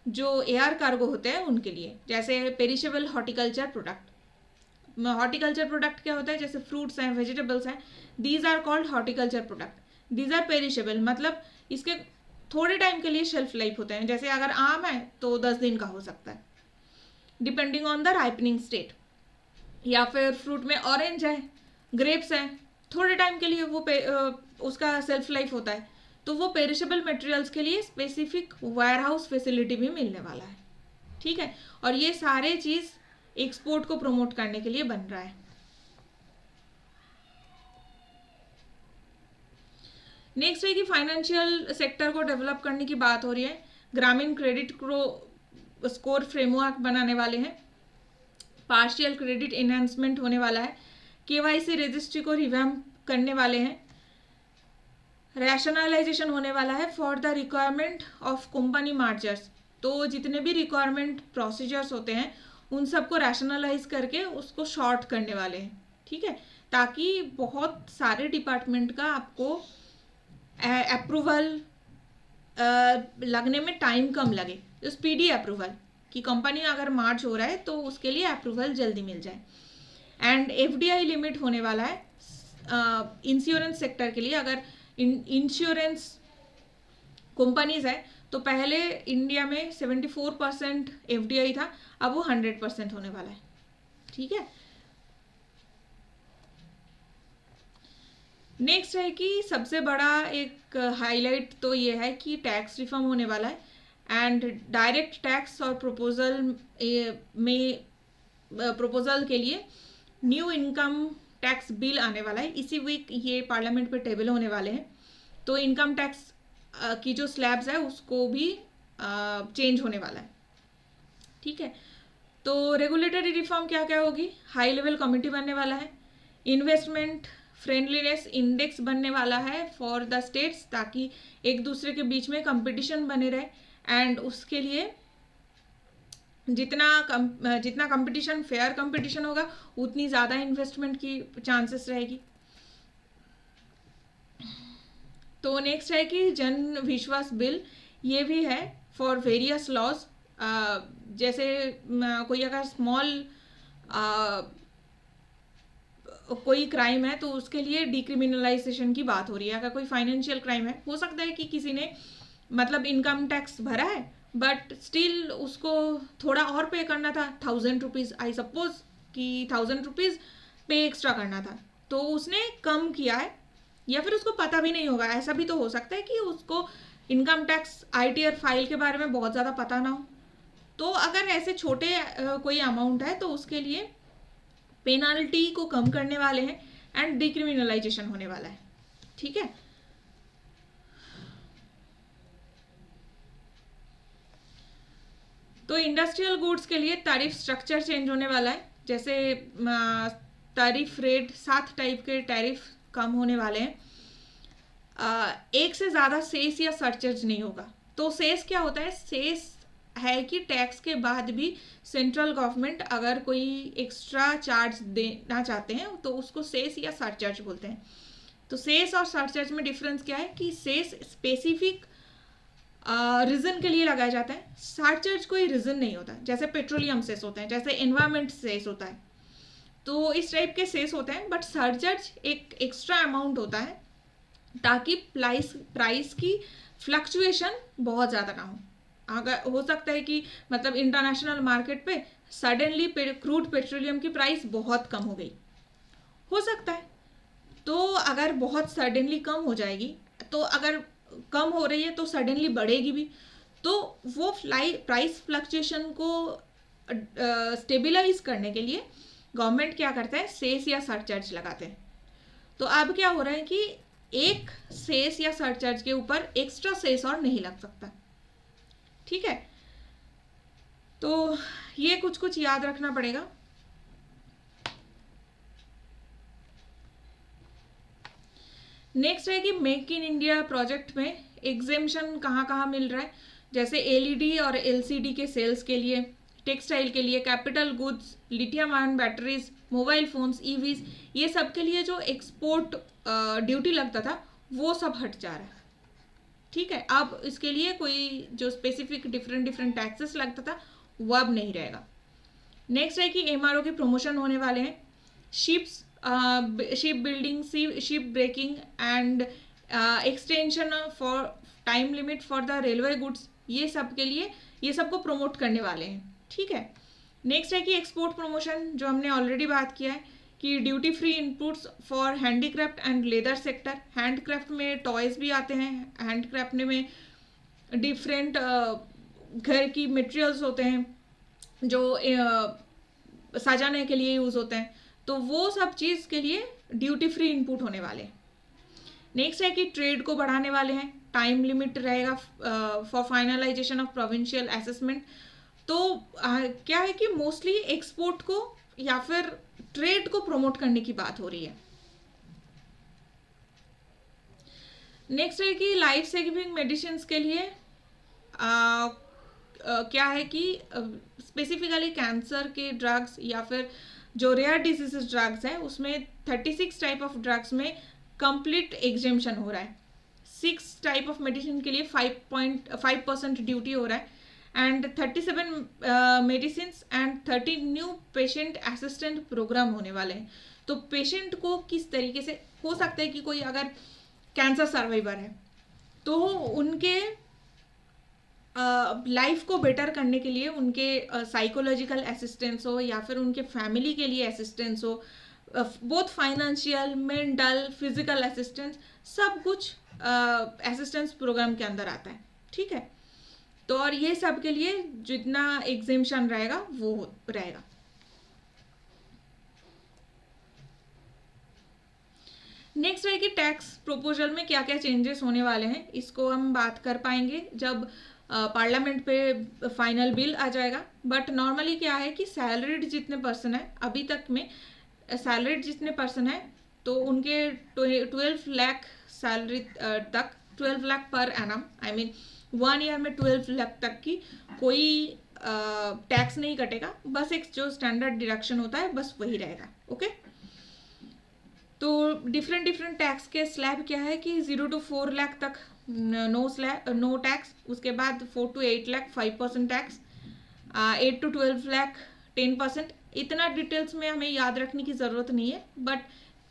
जो एयर कार्गो होते हैं उनके लिए, जैसे perishable horticulture product. Horticulture product क्या होता है, जैसे फ्रूट्स हैं, वेजिटेबल्स हैं, these are called horticulture product. These are perishable, मतलब इसके थोड़े टाइम के लिए शेल्फ लाइफ होते हैं। जैसे अगर आम है तो 10 दिन का हो सकता है depending on the ripening state, या फिर फ्रूट में ऑरेंज है, ग्रेप्स है, थोड़े टाइम के लिए वो उसका सेल्फ लाइफ होता है। तो वो पेरिशेबल मटेरियल्स के लिए स्पेसिफिक वेयर हाउस फैसिलिटी भी मिलने वाला है। ठीक है, और ये सारे चीज़ एक्सपोर्ट को प्रमोट करने के लिए बन रहा है। नेक्स्ट है कि फाइनेंशियल सेक्टर को डेवलप करने की बात हो रही है। ग्रामीण क्रेडिट स्कोर फ्रेमवर्क बनाने वाले हैं, पार्शियल क्रेडिट एनहांसमेंट होने वाला है, केवाईसी रजिस्ट्री को रिवैम्प करने वाले हैं, रैशनलाइजेशन होने वाला है for the requirement of company mergers. तो जितने भी रिक्वायरमेंट प्रोसीजर्स होते हैं उन सबको रैशनलाइज करके उसको शॉर्ट करने वाले हैं। ठीक है, ताकि बहुत सारे डिपार्टमेंट का आपको अप्रूवल लगने में टाइम कम लगे, तो स्पीडी अप्रूवल कि कंपनी अगर मार्च हो रहा है तो उसके लिए अप्रूवल जल्दी मिल जाए। एंड एफडीआई लिमिट होने वाला है इंश्योरेंस सेक्टर के लिए। अगर इंश्योरेंस कंपनीज है तो पहले इंडिया में 74% एफडीआई था, अब वो 100% होने वाला है। ठीक है, नेक्स्ट है कि सबसे बड़ा एक हाईलाइट तो ये है कि टैक्स रिफॉर्म होने वाला है एंड डायरेक्ट टैक्स और प्रपोजल के लिए न्यू इनकम टैक्स बिल आने वाला है। इसी वीक ये पार्लियामेंट पे टेबल होने वाले हैं। तो इनकम टैक्स की जो स्लैब्स है उसको भी चेंज होने वाला है। ठीक है, तो रेगुलेटरी रिफॉर्म क्या क्या होगी, हाई लेवल कमेटी बनने वाला है, इन्वेस्टमेंट फ्रेंडलीनेस इंडेक्स बनने वाला है फॉर द स्टेट्स, ताकि एक दूसरे के बीच में कंपटीशन बने रहे एंड उसके लिए जितना कंपटीशन फेयर कंपटीशन होगा उतनी ज़्यादा इन्वेस्टमेंट की चांसेस रहेगी। तो नेक्स्ट है कि जन विश्वास बिल, ये भी है फॉर वेरियस लॉज। जैसे कोई अगर स्मॉल कोई क्राइम है तो उसके लिए डिक्रिमिनलाइजेशन की बात हो रही है। अगर कोई फाइनेंशियल क्राइम है, हो सकता है कि किसी ने मतलब इनकम टैक्स भरा है बट स्टिल उसको थोड़ा और पे करना था, 1000 रुपीज़, आई सपोज कि 1000 रुपीज़ पे एक्स्ट्रा करना था, तो उसने कम किया है, या फिर उसको पता भी नहीं होगा। ऐसा भी तो हो सकता है कि उसको इनकम टैक्स आईटीआर फाइल के बारे में बहुत ज़्यादा पता ना हो। तो अगर ऐसे छोटे कोई अमाउंट है तो उसके लिए पेनाल्टी को कम करने वाले हैं एंड डिक्रिमिनलाइजेशन होने वाला है। ठीक है, तो इंडस्ट्रियल गुड्स के लिए टैरिफ स्ट्रक्चर चेंज होने वाला है। जैसे टैरिफ रेट 7 टाइप के टैरिफ कम होने वाले हैं। एक से ज़्यादा सेस या सरचार्ज नहीं होगा। तो सेस क्या होता है, सेस है कि टैक्स के बाद भी सेंट्रल गवर्नमेंट अगर कोई एक्स्ट्रा चार्ज देना चाहते हैं तो उसको सेस या सरचार्ज बोलते हैं। तो सेस और सरचार्ज में डिफरेंस क्या है कि सेस स्पेसिफिक रीज़न के लिए लगाया जाता है, सरचार्ज कोई रीज़न नहीं होता। जैसे पेट्रोलियम सेस होते हैं, जैसे एनवायरमेंट सेस होता है, तो इस टाइप के सेस होते हैं। बट सरचार्ज एक एक्स्ट्रा अमाउंट होता है ताकि प्राइस की फ्लक्चुएशन बहुत ज़्यादा ना हो। अगर हो सकता है कि मतलब इंटरनेशनल मार्केट पे सडनली क्रूड पेट्रोलियम की प्राइस बहुत कम हो गई, हो सकता है। तो अगर बहुत सडनली कम हो जाएगी, तो अगर कम हो रही है तो सडनली बढ़ेगी भी, तो वो प्राइस फ्लक्चुएशन को स्टेबिलाइज करने के लिए गवर्नमेंट क्या करता है, सेस या सरचार्ज लगाते हैं। तो अब क्या हो रहा है कि एक सेस या सरचार्ज के ऊपर एक्स्ट्रा सेस और नहीं लग सकता, ठीक है। तो ये कुछ कुछ याद रखना पड़ेगा। नेक्स्ट है कि मेक इन इंडिया प्रोजेक्ट में एग्जेम्पशन कहाँ कहाँ मिल रहा है, जैसे एलईडी और एलसीडी के सेल्स के लिए, टेक्सटाइल के लिए, capital goods, lithium ion batteries, mobile phones, EVs, ये सब के लिए जो एक्सपोर्ट ड्यूटी लगता था वो सब हट जा रहा है, ठीक है। अब इसके लिए कोई जो स्पेसिफिक डिफरेंट डिफरेंट टैक्सेस लगता था वो अब नहीं रहेगा। नेक्स्ट है कि एमआरओ के प्रमोशन होने वाले हैं, ships, ship building, ship breaking and extension for time limit for the railway goods, ये सब के लिए ये सबको प्रमोट करने वाले हैं, ठीक है। नेक्स्ट है कि एक्सपोर्ट प्रमोशन, जो हमने ऑलरेडी बात किया है कि duty free inputs for handicraft and leather sector, handcraft में टॉयज भी आते हैं, हैंडक्राफ्ट में डिफरेंट घर की मटेरियल्स होते हैं जो सजाने के लिए यूज़ होते हैं, तो वो सब चीज़ के लिए ड्यूटी फ्री इनपुट होने वाले। नेक्स्ट है कि ट्रेड को बढ़ाने वाले हैं, टाइम लिमिट रहेगा for finalisation of provincial assessment. तो क्या है कि मोस्टली एक्सपोर्ट को या फिर ट्रेड को प्रमोट करने की बात हो रही है। नेक्स्ट है कि लाइफ सेविंग मेडिसिन के लिए क्या है कि स्पेसिफिकली कैंसर के ड्रग्स या फिर जो रेयर डिजीजेस ड्रग्स हैं उसमें 36 टाइप ऑफ ड्रग्स में कंप्लीट एग्जेम्पशन हो रहा है, 6 टाइप ऑफ मेडिसिन के लिए 5.5% ड्यूटी हो रहा है, and 37 medicine and 30 new patient assistant programme होने वाले हैं। तो पेशेंट को किस तरीके से हो सकता है कि कोई अगर कैंसर सर्वाइवर है तो उनके लाइफ को बेटर करने के लिए उनके साइकोलॉजिकल असिस्टेंस हो या फिर उनके फैमिली के लिए असिस्टेंस हो, both financial, mental, physical assistance, सब कुछ असिस्टेंस प्रोग्राम के अंदर आता है, ठीक है। तो और ये सब के लिए जितना एग्जेम्पशन रहेगा वो रहेगा। नेक्स्ट है कि टैक्स प्रोपोजल में क्या क्या चेंजेस होने वाले हैं, इसको हम बात कर पाएंगे जब पार्लियामेंट पे फाइनल बिल आ जाएगा। बट नॉर्मली क्या है कि सैलरीड जितने पर्सन है, अभी तक में सैलरीड जितने पर्सन है तो उनके 12 लाख सैलरी तक, 12 lakh per annum, I mean 1 year में 12 लाख तक की कोई टैक्स नहीं कटेगा, बस एक जो स्टैंडर्ड डिडक्शन होता है बस वही रहेगा, ओके। तो डिफरेंट डिफरेंट टैक्स के स्लैब क्या है कि 0 to 4 लाख तक नो टैक्स, उसके बाद 4 to 8 lakh 5% tax, 8 to 12 lakh 10%। इतना डिटेल्स में हमें याद रखने की ज़रूरत नहीं है, बट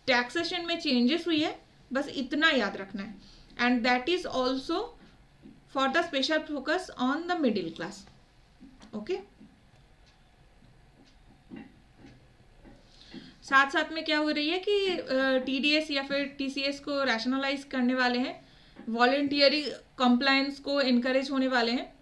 टैक्सेशन में चेंजेस हुई है, बस इतना याद रखना है। And that is also for the special focus on the middle class, okay. साथ साथ में क्या हो रही है कि टीडीएस या फिर टीसीएस को रैशनलाइज करने वाले हैं, वॉलेंटियरी कंप्लायंस को इनकरेज होने वाले हैं,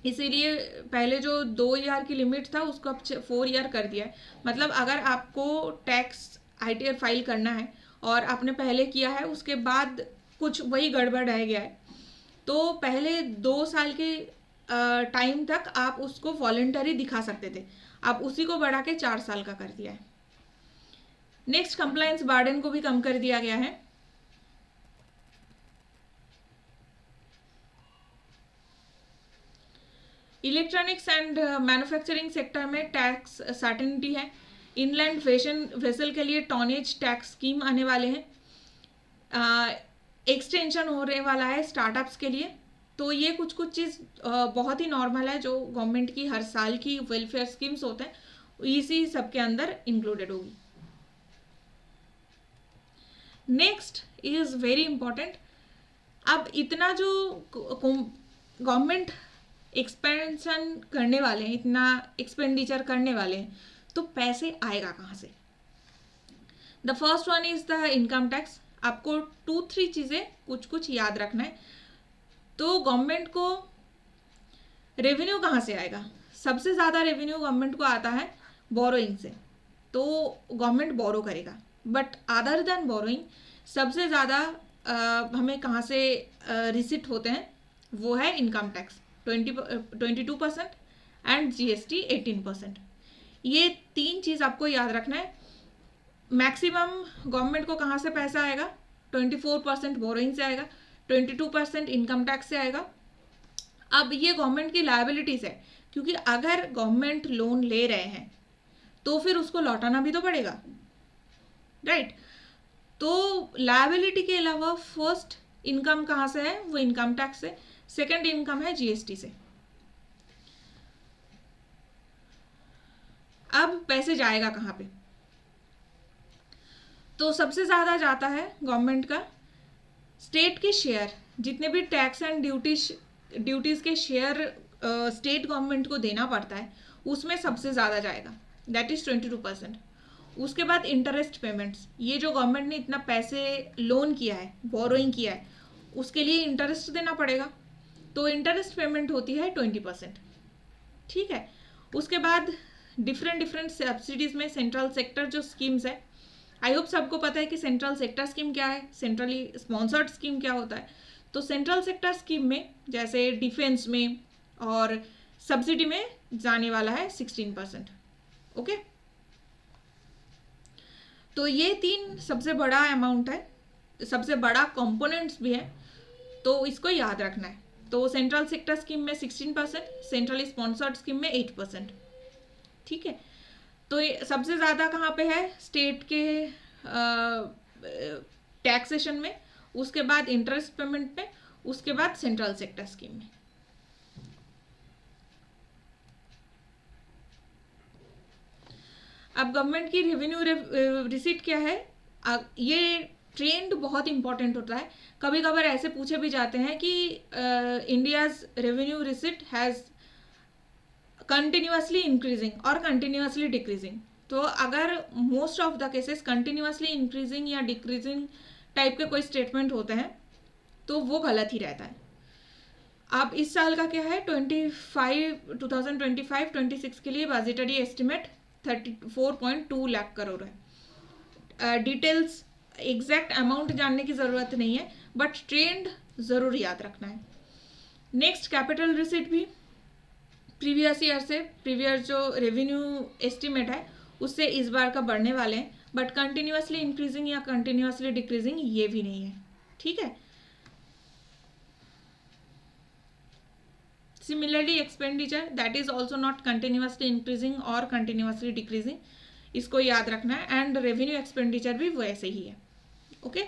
इसीलिए पहले जो 2 ईयर की लिमिट था उसको अब 4 ईयर कर दिया है। मतलब अगर आपको टैक्स आईटीआर फाइल करना है और आपने पहले किया है उसके बाद कुछ वही गड़बड़ रह गया है, तो पहले 2 साल के टाइम तक आप उसको वॉलेंटरी दिखा सकते थे, अब उसी को बढ़ा के 4 साल का कर दिया है। नेक्स्ट, कंप्लायंस बर्डन को भी कम कर दिया गया है। इलेक्ट्रॉनिक्स एंड मैन्युफैक्चरिंग सेक्टर में टैक्स सर्टेनिटी है। इनलैंड वेसल के लिए टॉनेज टैक्स स्कीम आने वाले हैं, एक्सटेंशन होने वाला है स्टार्टअप्स के लिए। तो ये कुछ कुछ चीज़ बहुत ही नॉर्मल है जो गवर्नमेंट की हर साल की वेलफेयर स्कीम्स होते हैं इसी सब के अंदर इंक्लूडेड होगी। नेक्स्ट इज वेरी इंपॉर्टेंट, अब इतना जो गवर्नमेंट एक्सपेंशन करने वाले हैं, इतना एक्सपेंडिचर करने वाले हैं, तो पैसे आएगा कहाँ से? The first one is the income tax. आपको 2-3 चीज़ें कुछ कुछ याद रखना है. तो गवर्नमेंट को रेवेन्यू कहाँ से आएगा? सबसे ज़्यादा रेवेन्यू गवर्नमेंट को आता है बोरोइंग से. तो गवर्नमेंट बोरो करेगा. बट अदर देन बोरोइंग सबसे ज़्यादा हमें कहाँ से रिसिट होते हैं? वो है इनकम टैक्स 22% एंड GST 18%. ये 3 चीज़ आपको याद रखना है. मैक्सिमम गवर्नमेंट को कहाँ से पैसा आएगा? 24% बोरोइंग से आएगा, 22% इनकम टैक्स से आएगा. अब ये गवर्नमेंट की लायबिलिटीज़ है, क्योंकि अगर गवर्नमेंट लोन ले रहे हैं तो फिर उसको लौटाना भी तो पड़ेगा, राइट? तो लायबिलिटी के अलावा फर्स्ट इनकम कहाँ से है? वो इनकम टैक्स से. सेकंड इनकम है GST से. अब पैसे जाएगा कहाँ पे? तो सबसे ज़्यादा जाता है गवर्नमेंट का स्टेट के शेयर, जितने भी टैक्स एंड ड्यूटीज़ के शेयर स्टेट गवर्नमेंट को देना पड़ता है, उसमें सबसे ज़्यादा जाएगा, दैट इज़ 22%. उसके बाद इंटरेस्ट पेमेंट्स, ये जो गवर्नमेंट ने इतना पैसे लोन किया है, बोरोइंग किया है, उसके लिए इंटरेस्ट देना पड़ेगा, तो इंटरेस्ट पेमेंट होती है 20%. ठीक है. उसके बाद डिफरेंट सब्सिडीज़ में सेंट्रल सेक्टर जो स्कीम्स है, आई होप सबको पता है कि सेंट्रल सेक्टर स्कीम क्या है, सेंट्रली स्पॉन्सर्ड स्कीम क्या होता है. तो सेंट्रल सेक्टर स्कीम में जैसे डिफेंस में और सब्सिडी में जाने वाला है 16%. ओके. तो ये 3 सबसे बड़ा अमाउंट है, सबसे बड़ा कंपोनेंट्स भी है, तो इसको याद रखना है. तो सेंट्रल सेक्टर स्कीम में 16%, सेंट्रली स्पॉन्सर्ड स्कीम में 8%. ठीक है. तो ये सबसे ज़्यादा कहाँ पे है? स्टेट के टैक्सेशन में, उसके बाद इंटरेस्ट पेमेंट में, उसके बाद सेंट्रल सेक्टर स्कीम में. अब गवर्नमेंट की रेवेन्यू रिसीट क्या है? ये ट्रेंड बहुत इंपॉर्टेंट होता है. कभी कभार ऐसे पूछे भी जाते हैं कि India's revenue receipt has continuously increasing और कंटिन्यूसली डिक्रीजिंग. तो अगर most of the cases continuously increasing या डिक्रीजिंग टाइप के कोई स्टेटमेंट होते हैं तो वो गलत ही रहता है. अब इस साल का क्या है? 2025-26 के लिए बजटरी एस्टिमेट 34.2 लाख करोड़ है. डिटेल्स एग्जैक्ट अमाउंट जानने की ज़रूरत नहीं है, बट ट्रेंड ज़रूर याद रखना है. नेक्स्ट कैपिटल रिसीट भी प्रीवियस ईयर से, प्रीवियस जो रेवेन्यू एस्टिमेट है उससे इस बार का बढ़ने वाले हैं, बट कंटिन्यूसली इंक्रीजिंग या कंटिन्यूसली डिक्रीजिंग ये भी नहीं है. ठीक है. Similarly expenditure that is also not continuously increasing और कंटिन्यूसली डिक्रीजिंग, इसको याद रखना है. एंड रेवेन्यू एक्सपेंडिचर भी वैसे ही है. ओके.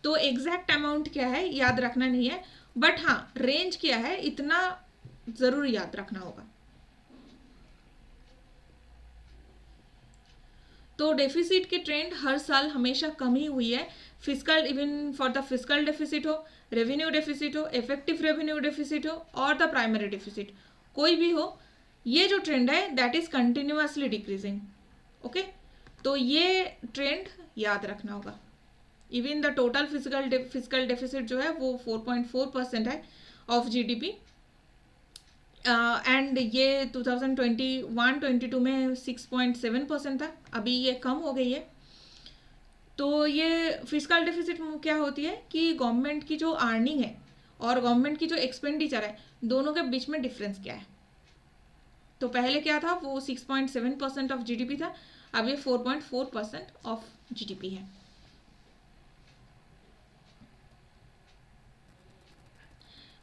तो एग्जैक्ट अमाउंट क्या है याद रखना नहीं है, बट हाँ रेंज क्या है इतना ज़रूर याद रखना होगा. तो डेफिसिट की ट्रेंड हर साल हमेशा कम ही हुई है. Physical, even for the physical deficit हो, रेवेन्यू डेफिसिट हो, इफेक्टिव रेवेन्यू डेफिसिट हो और द प्राइमरी डेफिसिट, कोई भी हो, ये जो ट्रेंड है that is continuously decreasing. Okay. तो ये ट्रेंड याद रखना होगा. Even the total physical deficit जो है वो 4.4% है ऑफ GDP. एंड ये 2021-22 में 6.7% था, अभी ये कम हो गई है. तो ये फिजिकल डेफिसिट क्या होती है कि गवर्नमेंट की जो अर्निंग है और गवर्नमेंट की जो एक्सपेंडिचर है, दोनों के बीच में डिफरेंस क्या है. तो पहले क्या था? वो 6.7% ऑफ GDP था, अब ये 4.4% ऑफ GDP है.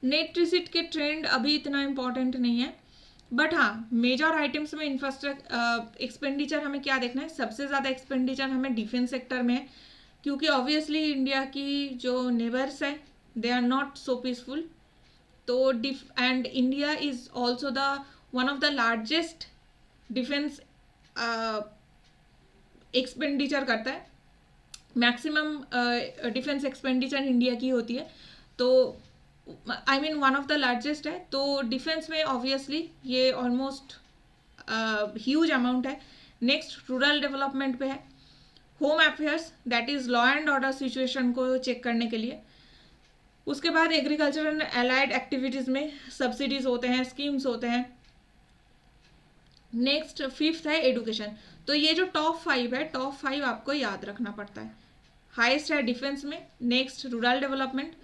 नेट रिसिट के ट्रेंड अभी इतना इम्पॉर्टेंट नहीं है, बट हाँ मेजर आइटम्स में इंफ्रास्ट्रक्चर एक्सपेंडिचर हमें क्या देखना है? सबसे ज़्यादा एक्सपेंडिचर हमें डिफेंस सेक्टर में है, क्योंकि ऑब्वियसली इंडिया की जो नेबर्स है they are not so peaceful. तो and India is also the one of the largest defence expenditure करता है. मैक्सिमम डिफेंस एक्सपेंडिचर इंडिया की होती है. तो I mean one of the largest है। तो डिफेंस में ऑब्वियसली ये ऑलमोस्ट ह्यूज अमाउंट है। नेक्स्ट रूरल डेवलपमेंट पे है। Home affairs that is law and order situation को चेक करने के लिए। उसके बाद एग्रीकल्चर एंड एलाइड एक्टिविटीज़ में सब्सिडीज होते हैं, स्कीम्स होते हैं। नेक्स्ट फिफ्थ है एडुकेशन। तो ये जो टॉप 5 है, टॉप 5 आपको याद रखना पड़ता है। हाईएस्ट है डिफेंस में, next rural development,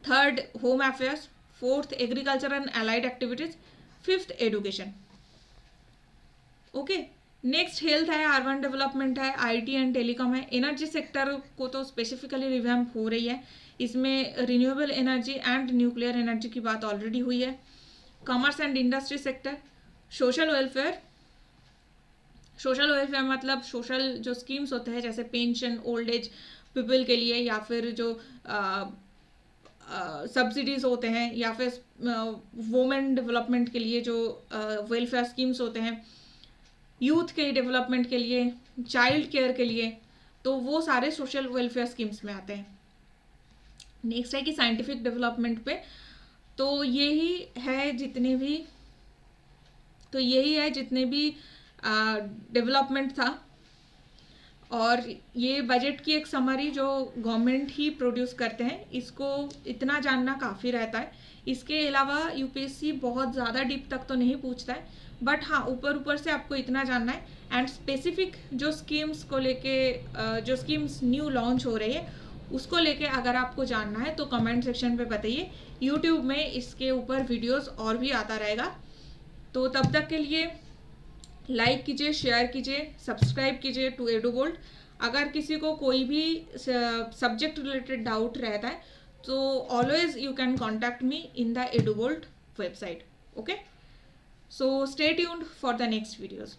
third home affairs, fourth agriculture and allied activities, fifth education. Okay, next health है, अर्बन डेवलपमेंट है, आईटी एंड टेलीकॉम है। एनर्जी सेक्टर को तो स्पेसिफिकली रिवैम्प हो रही है, इसमें renewable energy and nuclear energy की बात ऑलरेडी हुई है। Commerce and industry sector, social welfare. Social welfare मतलब सोशल जो स्कीम्स होते हैं जैसे पेंशन, ओल्ड एज पीपल के लिए, या फिर जो सब्सिडीज होते हैं, या फिर वुमेन डेवलपमेंट के लिए जो वेलफेयर स्कीम्स होते हैं, यूथ के डेवलपमेंट के लिए, चाइल्ड केयर के लिए, तो वो सारे सोशल वेलफेयर स्कीम्स में आते हैं। नेक्स्ट है कि साइंटिफिक डेवलपमेंट पे, तो यही है जितने भी डेवलपमेंट था। और ये बजट की एक समरी जो गवर्नमेंट ही प्रोड्यूस करते हैं, इसको इतना जानना काफ़ी रहता है। इसके अलावा यूपीएससी बहुत ज़्यादा डीप तक तो नहीं पूछता है, बट हाँ ऊपर ऊपर से आपको इतना जानना है। एंड स्पेसिफिक जो स्कीम्स को लेके जो स्कीम्स न्यू लॉन्च हो रही है उसको लेके अगर आपको जानना है तो कमेंट सेक्शन पे बताइए। यूट्यूब में इसके ऊपर वीडियोस और भी आता रहेगा। तो तब तक के लिए लाइक कीजिए, शेयर कीजिए, सब्सक्राइब कीजिए टू एडुबोल्ट। अगर किसी को कोई भी सब्जेक्ट रिलेटेड डाउट रहता है तो always you can contact me in the Edubolt website. Okay, so stay tuned for the next videos.